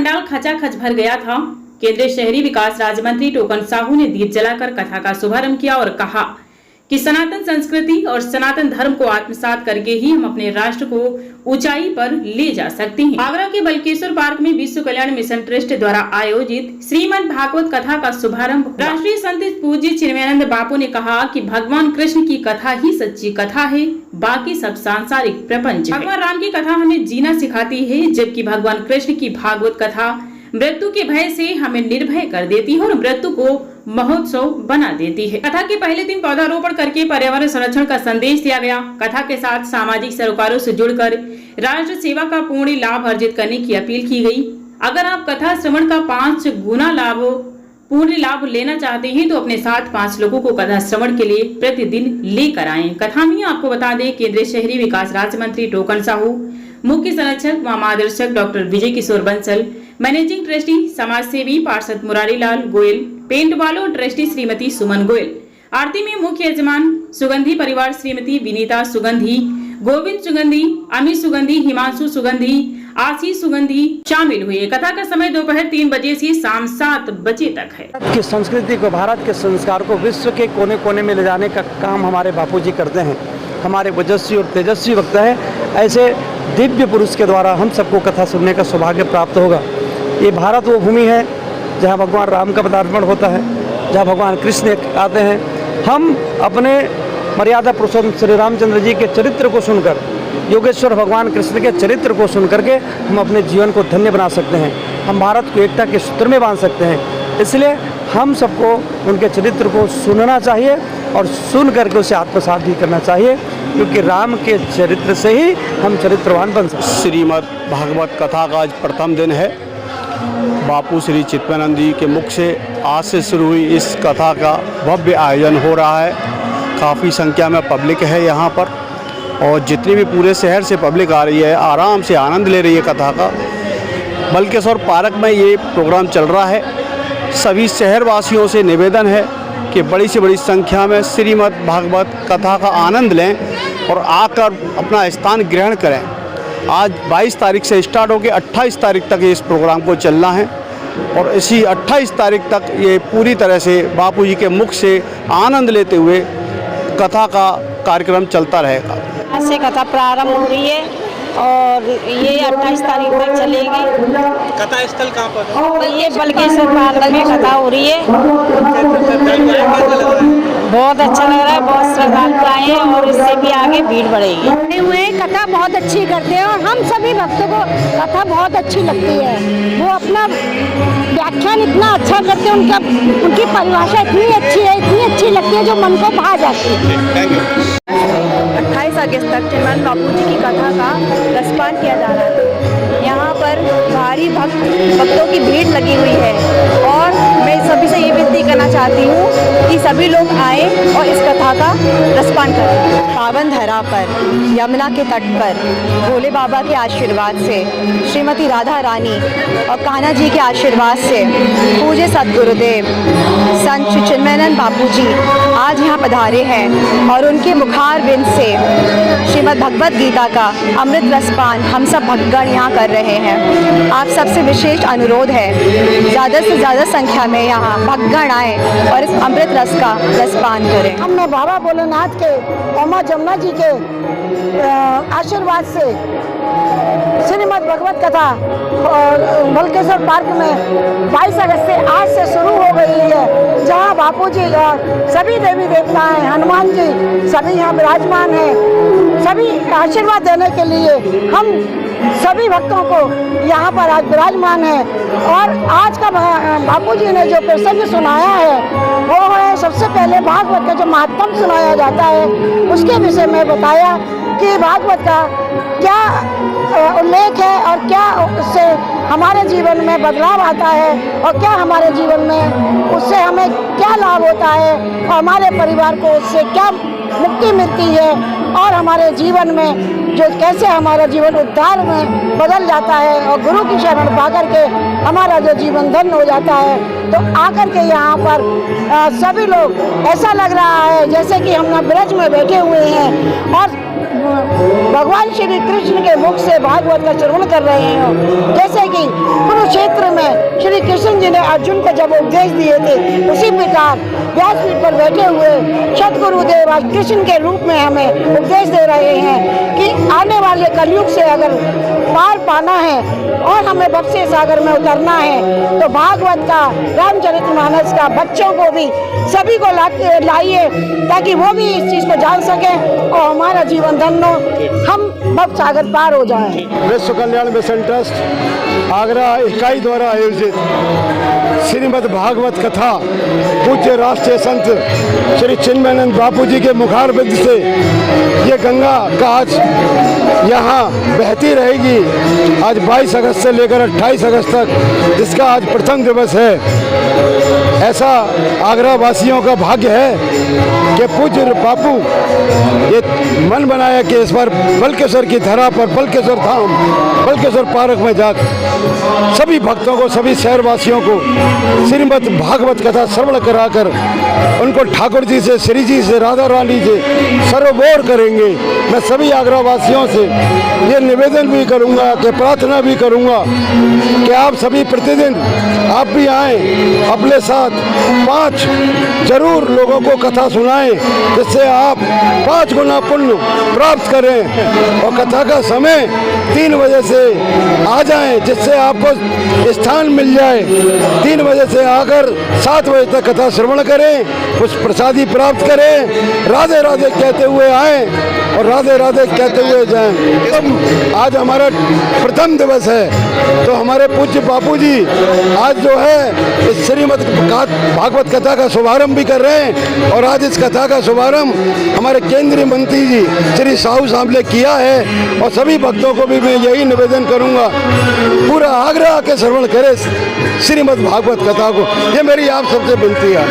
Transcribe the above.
पंडाल खचाखच भर गया था। केंद्रीय शहरी विकास राज्य मंत्री टोकन साहू ने दीप जलाकर कथा का शुभारंभ किया और कहा कि सनातन संस्कृति और सनातन धर्म को आत्मसात करके ही हम अपने राष्ट्र को ऊंचाई पर ले जा सकते हैं। आगरा के बलकेश्वर पार्क में विश्व कल्याण मिशन ट्रस्ट द्वारा आयोजित श्रीमद् भागवत कथा का शुभारंभ राष्ट्रीय संत पूज्य चिन्मयानंद बापू ने कहा कि भगवान कृष्ण की कथा ही सच्ची कथा है, बाकी सब सांसारिक प्रपंच। भगवान राम की कथा हमें जीना सिखाती है, जबकि भगवान कृष्ण की भागवत कथा मृत्यु के भय से हमें निर्भय कर देती है और मृत्यु को महोत्सव बना देती है। कथा के पहले दिन पौधारोपण करके पर्यावरण संरक्षण का संदेश दिया गया। कथा के साथ सामाजिक सरोकारों से जुड़कर राष्ट्र सेवा का पूर्ण लाभ अर्जित करने की अपील की गई। अगर आप कथा श्रवण का 5 गुना पूर्ण लाभ लेना चाहते हैं तो अपने साथ 5 लोगों को कथा श्रवण के लिए प्रतिदिन लेकर आएं। कथा में आपको बता दें, केंद्रीय शहरी विकास राज्य मंत्री टोकन साहू, मुख्य संरक्षक व मार्गदर्शक डॉक्टर विजय किशोर बंसल, मैनेजिंग ट्रस्टी समाज सेवी पार्षद मुरारीलाल गोयल, पेंट वालों ट्रस्टी श्रीमती सुमन गोयल, आरती में मुख्य यजमान सुगंधी परिवार श्रीमती विनीता सुगंधी, गोविंद सुगंधी, अमित सुगंधी, हिमांशु सुगंधी, आशीष सुगंधी शामिल हुए। कथा का समय दोपहर 3 बजे से शाम 7 बजे तक है। भारत की संस्कृति को, भारत के संस्कार को विश्व के कोने कोने में ले जाने का काम हमारे बापूजी करते हैं। हमारे ओजस्वी और तेजस्वी वक्ता है। ऐसे दिव्य पुरुष के द्वारा हम सबको कथा सुनने का सौभाग्य प्राप्त होगा। ये भारत वो भूमि है जहाँ भगवान राम का पदार्पण होता है, जहाँ भगवान कृष्ण आते हैं। हम अपने मर्यादा पुरुषोत्तम श्री रामचंद्र जी के चरित्र को सुनकर, योगेश्वर भगवान कृष्ण के चरित्र को सुन करके हम अपने जीवन को धन्य बना सकते हैं। हम भारत को एकता के सूत्र में बांध सकते हैं। इसलिए हम सबको उनके चरित्र को सुनना चाहिए और सुन करके उसे आत्मसात भी करना चाहिए, क्योंकि राम के चरित्र से ही हम चरित्रवान बन सकते हैं। श्रीमद् भागवत कथा का आज प्रथम दिन है। बापू श्री चिन्मयानंद जी के मुख से आज से शुरू हुई इस कथा का भव्य आयोजन हो रहा है। काफ़ी संख्या में पब्लिक है यहाँ पर और जितनी भी पूरे शहर से पब्लिक आ रही है, आराम से आनंद ले रही है कथा का। बलकेश्वर पार्क में ये प्रोग्राम चल रहा है। सभी शहरवासियों से निवेदन है कि बड़ी से बड़ी संख्या में श्रीमद् भागवत कथा का आनंद लें और आकर अपना स्थान ग्रहण करें। आज 22 तारीख से स्टार्ट होकर 28 तारीख तक ये इस प्रोग्राम को चलना है और इसी 28 तारीख तक ये पूरी तरह से बापू जी के मुख से आनंद लेते हुए कथा का कार्यक्रम चलता रहेगा। आज से कथा प्रारंभ हो रही है और ये 28 तारीख तक चलेगी। कथा स्थल कहाँ पर? ये बलकेश्वर पार्क में कथा हो रही है। बहुत अच्छा लग रहा है, बहुत श्रद्धालु आए हैं और इससे भी आगे भीड़ बढ़ेगी। हुए कथा बहुत अच्छी करते हैं और हम सभी भक्तों को कथा बहुत अच्छी लगती है। वो अपना व्याख्यान इतना अच्छा करते हैं, उनकी परिभाषा इतनी अच्छी है, इतनी अच्छी लगती है जो मन को भा जाती है। 28 अगस्त तक चिन्मयानंद बापू जी की कथा का रसपान किया जा रहा है। यहाँ पर भारी भक्तों की भीड़ लगी हुई है और मैं सभी से ये विनती करना चाहती हूँ कि सभी लोग आए और इस कथा का रसपान करें। पावन धरा पर, यमुना के तट पर भोले बाबा के आशीर्वाद से, श्रीमती राधा रानी और कान्हा जी के आशीर्वाद से पूज्य सद्गुरुदेव संत श्री चिन्मयानंद बापू जी आज यहाँ पधारे हैं और उनके मुखार बिंद से श्रीमद् भगवत गीता का अमृत रसपान हम सब भक्तगण यहाँ कर रहे हैं। आप सबसे विशेष अनुरोध है, ज़्यादा से ज़्यादा संख्या में यहाँ भक्तगण आए और इस अमृत रस का रसपान करें। हमने बाबा भोलेनाथ के और माँ जमुना जी के आशीर्वाद से श्रीमद् भगवत कथा और बलकेश्वर पार्क में 22 अगस्त से आज से शुरू हो गई है, जहाँ बापू जी और सभी देवी देवता हैं, हनुमान जी सभी यहाँ विराजमान हैं। सभी आशीर्वाद देने के लिए हम सभी भक्तों को यहाँ पर आज विराजमान है। और आज का बापू जी ने जो प्रसंग सुनाया है वो है, सबसे पहले भागवत का जो महात्म सुनाया जाता है उसके विषय में बताया कि भागवत का क्या उल्लेख है और क्या उससे हमारे जीवन में बदलाव आता है और क्या हमारे जीवन में उससे हमें क्या लाभ होता है और हमारे परिवार को उससे क्या मुक्ति मिलती है और हमारे जीवन में जो कैसे हमारा जीवन उद्धार में बदल जाता है और गुरु की शरण पा करके हमारा जो जीवन धन्य हो जाता है। तो आकर के यहाँ पर सभी लोग ऐसा लग रहा है जैसे कि हम ब्रज में बैठे हुए हैं और भगवान श्री कृष्ण के मुख से भागवत का श्रवण कर रहे हो। जैसे कि कुरुक्षेत्र में श्री कृष्ण जी ने अर्जुन को जब उपदेश दिए थे, उसी प्रकार व्यासपीठ पर बैठे हुए सदगुरुदेव आज कृष्ण के रूप में हमें उपदेश दे रहे हैं कि आने वाले कलयुग से अगर पार पाना है और हमें भक्ति सागर में उतरना है तो भागवत का, रामचरितमानस का बच्चों को भी सभी को लाइए ताकि वो भी इस चीज़ को जान सकें और हमारा जीवन धन्य हो, हम भक्त सागर पार हो जाएं। विश्व कल्याण मिशन ट्रस्ट आगरा इकाई द्वारा आयोजित श्रीमद् भागवत कथा पूज्य राष्ट्रीय संत श्री चिन्मयानंद बापू जी के मुखारबिंद से ये गंगा का आज यहाँ बहती रहेगी। आज 22 अगस्त से लेकर 28 अगस्त तक जिसका आज प्रथम दिवस है। ऐसा आगरा वासियों का भाग्य है कि पूज्य बापू ये मन बनाया कि इस बार बल्केश्वर की धरा पर, बल्केश्वर धाम, बल्केश्वर पार्क में जाकर सभी भक्तों को, सभी शहरवासियों को श्रीमद् भागवत कथा श्रवण कराकर उनको ठाकुर जी से, श्री जी से, राधा रानी से सर्वोर करेंगे। मैं सभी आगरा वासियों से ये निवेदन भी करूंगा कि प्रार्थना भी करूंगा कि आप सभी प्रतिदिन आप भी आएँ, अपने साथ 5 जरूर लोगों को कथा सुनाएं, जिससे आप 5 गुना पुण्य प्राप्त करें। और कथा का समय 3 बजे से आ जाएं, जिससे आपको स्थान मिल जाए। 3 बजे से आकर 7 बजे तक कथा श्रवण करें, कुछ प्रसादी प्राप्त करें, राधे राधे कहते हुए आएँ और राधे राधे कहते हुए जाएं। आज हमारा प्रथम दिवस है तो हमारे पूज्य बापू जी आज जो है इस श्रीमद् भागवत कथा का शुभारंभ भी कर रहे हैं। और आज इस कथा का शुभारंभ हमारे केंद्रीय मंत्री जी श्री साहू साहब ने किया है। और सभी भक्तों को भी मैं यही निवेदन करूंगा, पूरा आगरा के श्रवण करें श्रीमद् भागवत कथा को। ये मेरी आप सबसे विनती है।